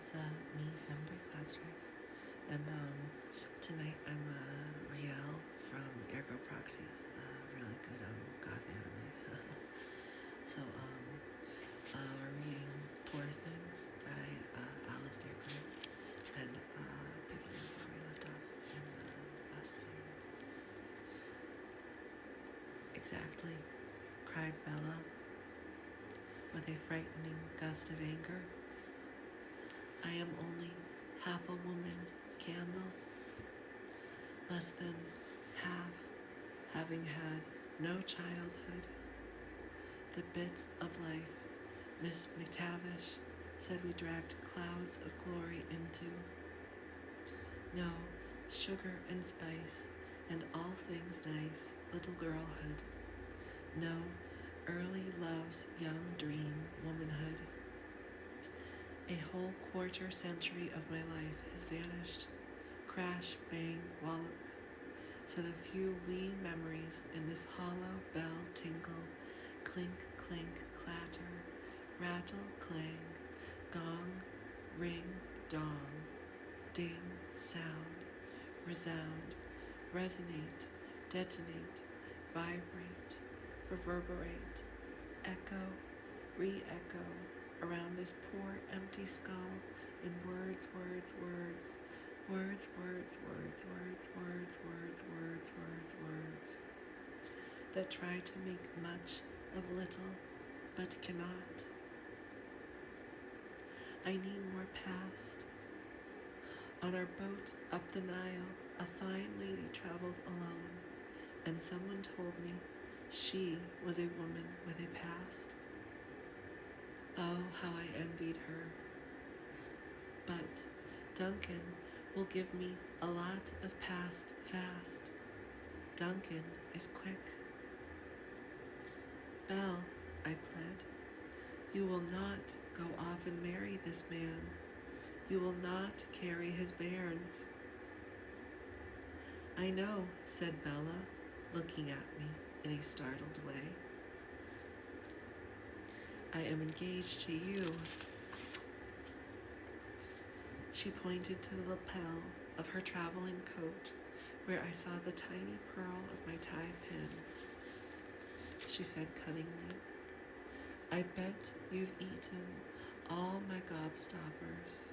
It's me, Femboy 𝔼ℝ𝕆𝕆, and tonight I'm 𝔼ℝ𝕆 from 𝔼ℝ𝕆𝕆, really good Goth anime. So we're reading 𝔼ℝ𝕆 Things by 𝔼ℝ𝕆𝕆, and picking up where we left off in the last video. Exactly, cried Bella with a frightening gust of anger. I am only half a woman, Candle, less than half, having had no childhood. The bit of life Miss McTavish said we dragged clouds of glory into. No sugar and spice and all things nice, little girlhood. No early love's young dream, womanhood. A whole quarter century of my life has vanished. Crash, bang, wallop. So the few wee memories in this hollow bell tinkle, clink, clink, clatter, rattle, clang, gong, ring, dong, ding, sound, resound, resonate, detonate, vibrate, reverberate, echo, re-echo, around this poor empty skull in words, words, words, words, words, words, words, words, words, words, words, words, that try to make much of little, but cannot. I need more past. On our boat up the Nile, a fine lady traveled alone, and someone told me she was a woman with a past. Oh, how I envied her. But Duncan will give me a lot of past fast. Duncan is quick. Belle, I pled, you will not go off and marry this man. You will not carry his bairns. I know, said Bella, looking at me in a startled way. I am engaged to you. She pointed to the lapel of her traveling coat, where I saw the tiny pearl of my tie pin. She said cunningly, I bet you've eaten all my gobstoppers.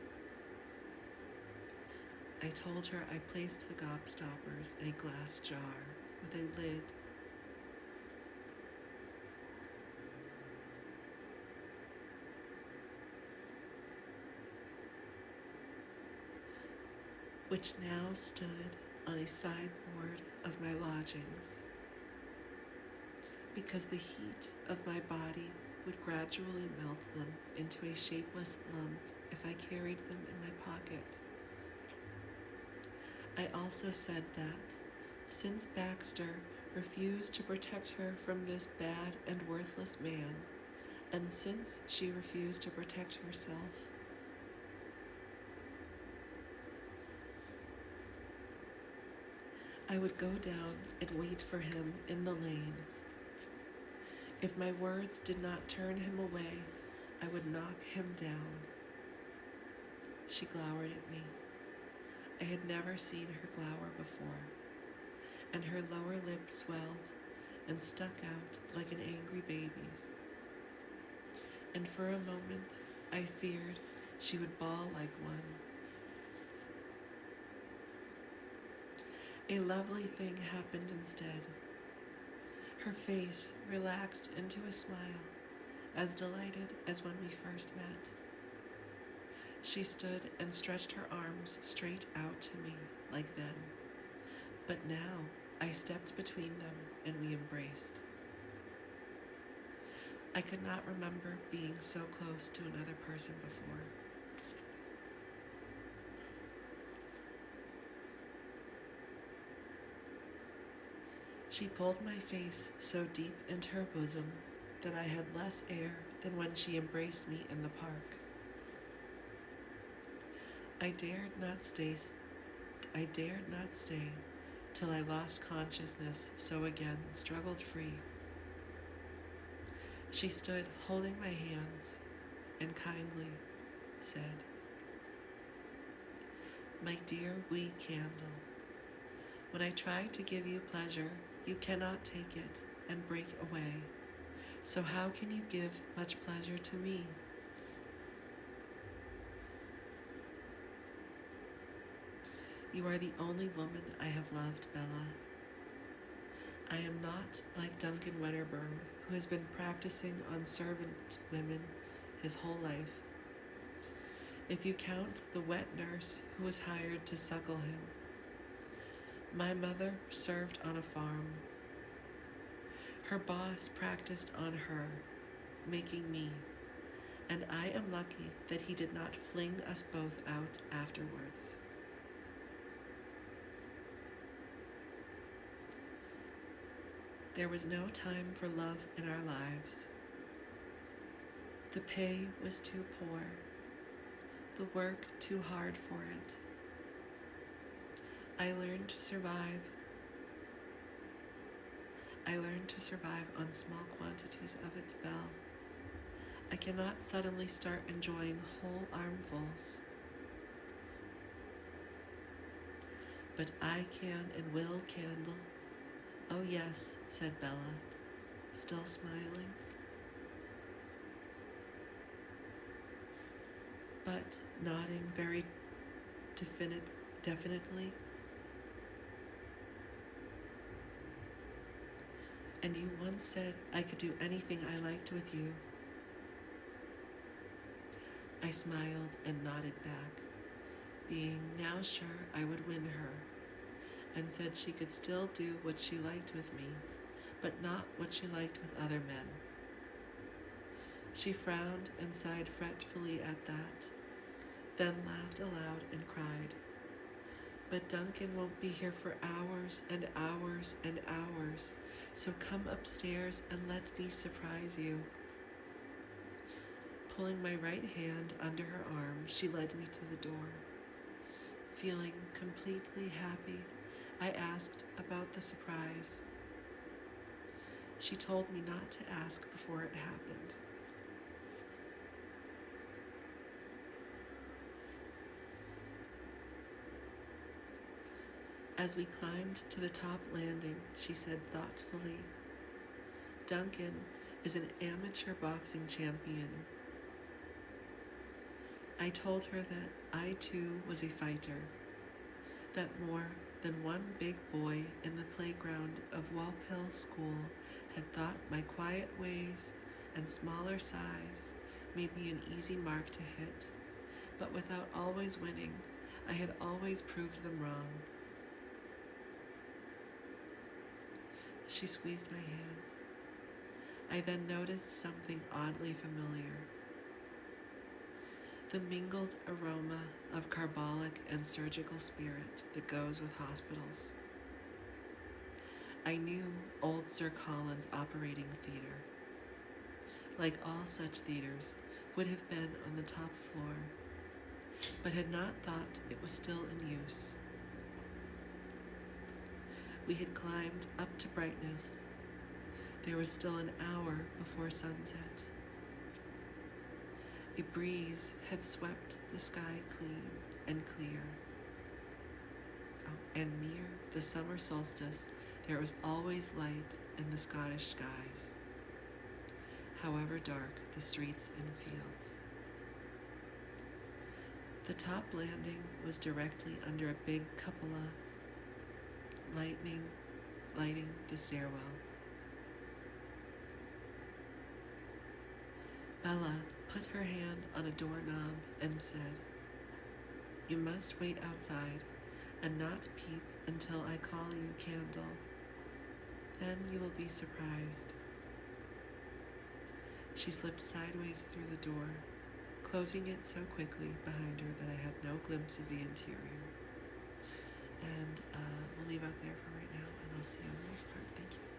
I told her I placed the gobstoppers in a glass jar with a lid. Which now stood on a sideboard of my lodgings, because the heat of my body would gradually melt them into a shapeless lump if I carried them in my pocket. I also said that, since Baxter refused to protect her from this bad and worthless man, and since she refused to protect herself, I would go down and wait for him in the lane. If my words did not turn him away, I would knock him down. She glowered at me. I had never seen her glower before, and her lower lip swelled and stuck out like an angry baby's. And for a moment, I feared she would bawl like one. A lovely thing happened instead. Her face relaxed into a smile, as delighted as when we first met. She stood and stretched her arms straight out to me, like then. But now I stepped between them and we embraced. I could not remember being so close to another person before. She pulled my face so deep into her bosom that I had less air than when she embraced me in the park. I dared not stay till I lost consciousness, so again struggled free. She stood holding my hands and kindly said, My dear wee candle, when I try to give you pleasure, you cannot take it and break away. So how can you give much pleasure to me? You are the only woman I have loved, Bella. I am not like Duncan Wedderburn, who has been practicing on servant women his whole life. If you count the wet nurse who was hired to suckle him. My mother served on a farm. Her boss practiced on her, making me, and I am lucky that he did not fling us both out afterwards. There was no time for love in our lives. The pay was too poor, the work too hard for it. I learned to survive. I learned to survive on small quantities of it, Belle. I cannot suddenly start enjoying whole armfuls. But I can and will, Candle. Oh yes, said Bella, still smiling. But nodding very definitely. And you once said I could do anything I liked with you. I smiled and nodded back, being now sure I would win her, and said she could still do what she liked with me, but not what she liked with other men. She frowned and sighed fretfully at that, then laughed aloud and cried, "But Duncan won't be here for hours and hours and hours, so come upstairs and let me surprise you." Pulling my right hand under her arm, she led me to the door. Feeling completely happy, I asked about the surprise. She told me not to ask before it happened. As we climbed to the top landing, she said thoughtfully, "Duncan is an amateur boxing champion." I told her that I too was a fighter, that more than one big boy in the playground of 𝔼ℝ𝕆 School had thought my quiet ways and smaller size made me an easy mark to hit, but without always winning, I had always proved them wrong. She squeezed my hand. I then noticed something oddly familiar. The mingled aroma of carbolic and surgical spirit that goes with hospitals. I knew old Sir Colin's operating theater. Like all such theaters, would have been on the top floor, but had not thought it was still in use. We had climbed up to brightness. There was still an hour before sunset. A breeze had swept the sky clean and clear. And near the summer solstice, there was always light in the Scottish skies, however dark the streets and fields. The top landing was directly under a big cupola, lighting the stairwell. Bella put her hand on a doorknob and said, "You must wait outside and not peep until I call you, Candle. Then you will be surprised." She slipped sideways through the door, closing it so quickly behind her that I had no glimpse of the interior. And we'll leave out there for right now, and I'll see you on the next part. Thank you.